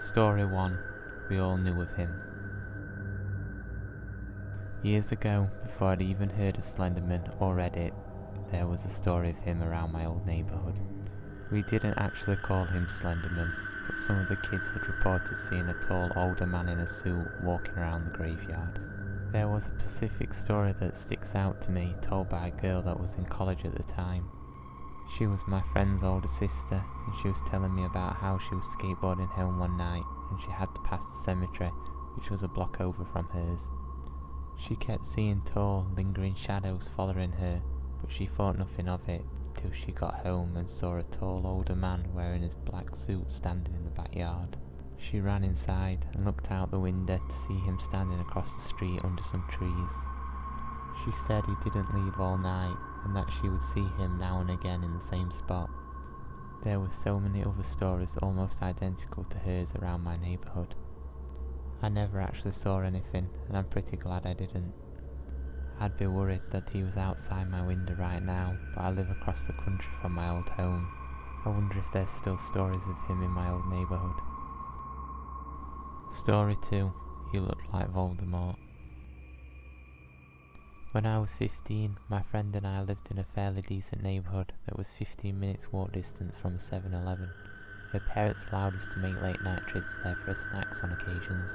Story 1. We all knew of him. Years ago, before I'd even heard of Slenderman or read it, there was a story of him around my old neighbourhood. We didn't actually call him Slenderman, but some of the kids had reported seeing a tall older man in a suit walking around the graveyard. There was a specific story that sticks out to me, told by a girl that was in college at the time. She was my friend's older sister, and she was telling me about how she was skateboarding home one night and she had to pass the cemetery, which was a block over from hers. She kept seeing tall, lingering shadows following her, but she thought nothing of it till she got home and saw a tall older man wearing his black suit standing in the backyard. She ran inside and looked out the window to see him standing across the street under some trees. She said he didn't leave all night and that she would see him now and again in the same spot. There were so many other stories almost identical to hers around my neighbourhood. I never actually saw anything, and I'm pretty glad I didn't. I'd be worried that he was outside my window right now, but I live across the country from my old home. I wonder if there's still stories of him in my old neighbourhood. Story 2. He looked like Voldemort. When I was 15, my friend and I lived in a fairly decent neighbourhood that was 15 minutes walk distance from a 7-Eleven. Her parents allowed us to make late night trips there for snacks on occasions.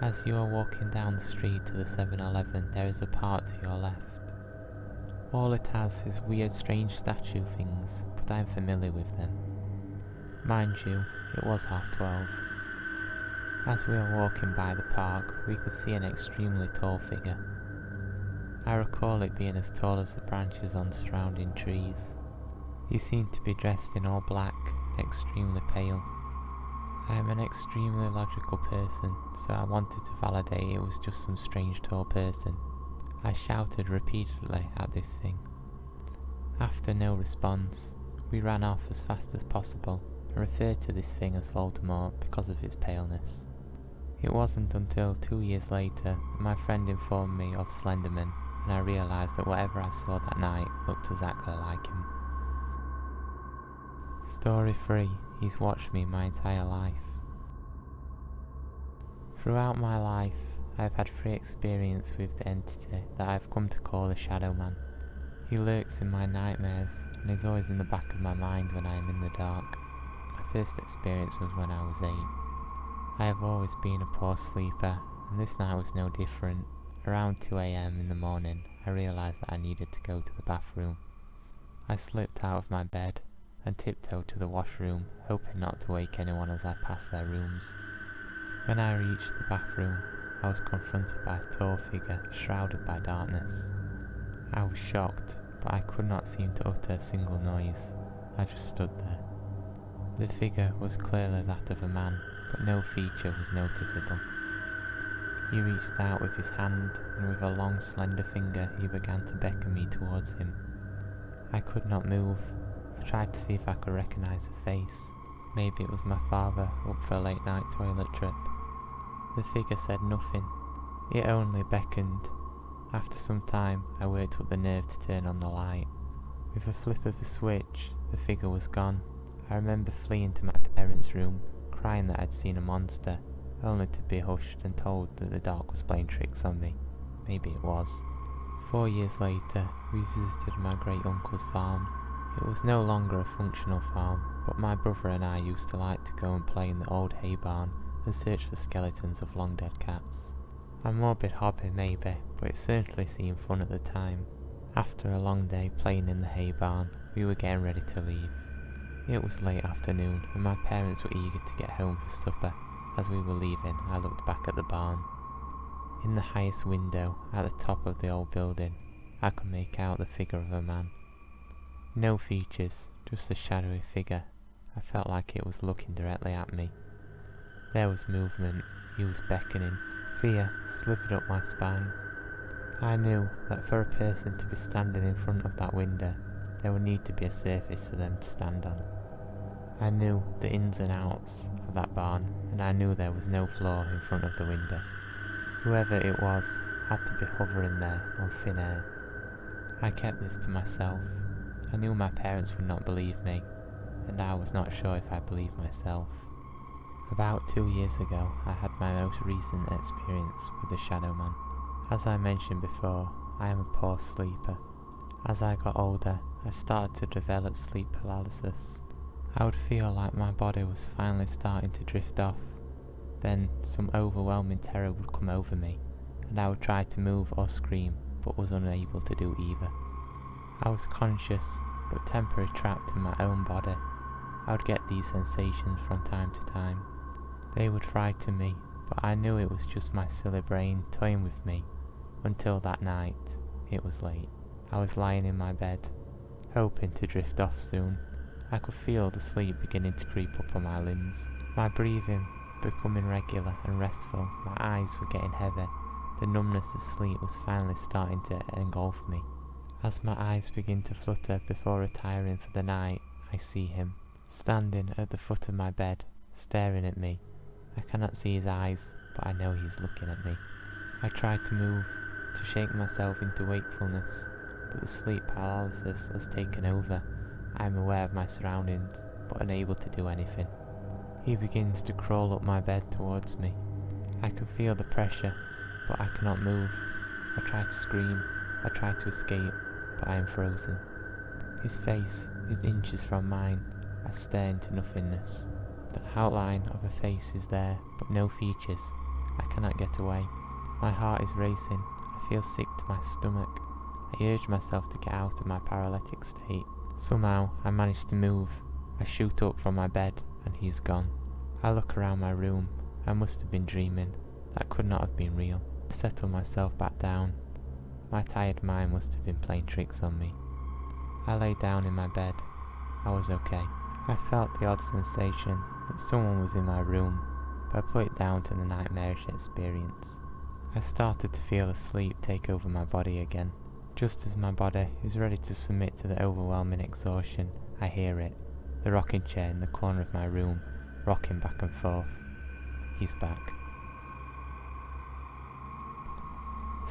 As you are walking down the street to the 7-Eleven, there is a park to your left. All it has is weird, strange statue things, but I'm familiar with them. Mind you, it was 12:30. As we were walking by the park, we could see an extremely tall figure. I recall it being as tall as the branches on the surrounding trees. He seemed to be dressed in all black, extremely pale. I am an extremely logical person, so I wanted to validate it was just some strange tall person. I shouted repeatedly at this thing. After no response, we ran off as fast as possible and referred to this thing as Voldemort because of its paleness. It wasn't until 2 years later that my friend informed me of Slenderman, and I realised that whatever I saw that night looked exactly like him. Story 3. He's watched me my entire life. Throughout my life, I have had free experience with the entity that I have come to call the Shadow Man. He lurks in my nightmares and is always in the back of my mind when I am in the dark. My first experience was when I was 8. I have always been a poor sleeper, and this night was no different. Around 2 a.m. in the morning, I realised that I needed to go to the bathroom. I slipped out of my bed and tiptoed to the washroom, hoping not to wake anyone as I passed their rooms. When I reached the bathroom, I was confronted by a tall figure shrouded by darkness. I was shocked, but I could not seem to utter a single noise. I just stood there. The figure was clearly that of a man, but no feature was noticeable. He reached out with his hand, and with a long slender finger he began to beckon me towards him. I could not move. I tried to see if I could recognise a face. Maybe it was my father up for a late night toilet trip. The figure said nothing. It only beckoned. After some time I worked up the nerve to turn on the light. With a flip of a switch, the figure was gone. I remember fleeing to my parents' room, crying that I'd seen a monster, only to be hushed and told that the dark was playing tricks on me. Maybe it was. 4 years later, we visited my great-uncle's farm. It was no longer a functional farm, but my brother and I used to like to go and play in the old hay barn and search for skeletons of long-dead cats. A morbid hobby maybe, but it certainly seemed fun at the time. After a long day playing in the hay barn, we were getting ready to leave. It was late afternoon, and my parents were eager to get home for supper. As we were leaving, I looked back at the barn. In the highest window, at the top of the old building, I could make out the figure of a man. No features, just a shadowy figure. I felt like it was looking directly at me. There was movement, he was beckoning. Fear slithered up my spine. I knew that for a person to be standing in front of that window, there would need to be a surface for them to stand on. I knew the ins and outs of that barn, and I knew there was no floor in front of the window. Whoever it was had to be hovering there on thin air. I kept this to myself. I knew my parents would not believe me, and I was not sure if I believed myself. About 2 years ago, I had my most recent experience with the Shadow Man. As I mentioned before, I am a poor sleeper. As I got older, I started to develop sleep paralysis. I would feel like my body was finally starting to drift off. Then some overwhelming terror would come over me, and I would try to move or scream, but was unable to do either. I was conscious, but temporarily trapped in my own body. I would get these sensations from time to time. They would frighten me, but I knew it was just my silly brain toying with me, until that night. It was late. I was lying in my bed, hoping to drift off soon. I could feel the sleep beginning to creep up on my limbs. My breathing becoming regular and restful, my eyes were getting heavy. The numbness of sleep was finally starting to engulf me. As my eyes begin to flutter before retiring for the night, I see him, standing at the foot of my bed, staring at me. I cannot see his eyes, but I know he's looking at me. I try to move, to shake myself into wakefulness, but the sleep paralysis has taken over. I am aware of my surroundings, but unable to do anything. He begins to crawl up my bed towards me. I can feel the pressure, but I cannot move. I try to scream, I try to escape, but I am frozen. His face is inches from mine. I stare into nothingness. The outline of a face is there, but no features. I cannot get away. My heart is racing. I feel sick to my stomach. I urge myself to get out of my paralytic state. Somehow I manage to move. I shoot up from my bed, and he is gone. I look around my room. I must have been dreaming. That could not have been real. I settle myself back down. My tired mind must have been playing tricks on me. I lay down in my bed. I was okay. I felt the odd sensation that someone was in my room, but I put it down to the nightmarish experience. I started to feel a sleep take over my body again. Just as my body is ready to submit to the overwhelming exhaustion, I hear it. The rocking chair in the corner of my room, rocking back and forth. He's back.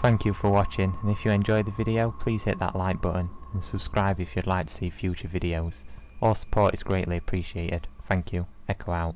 Thank you for watching, and if you enjoyed the video, please hit that like button and subscribe if you'd like to see future videos. All support is greatly appreciated. Thank you. Echo out.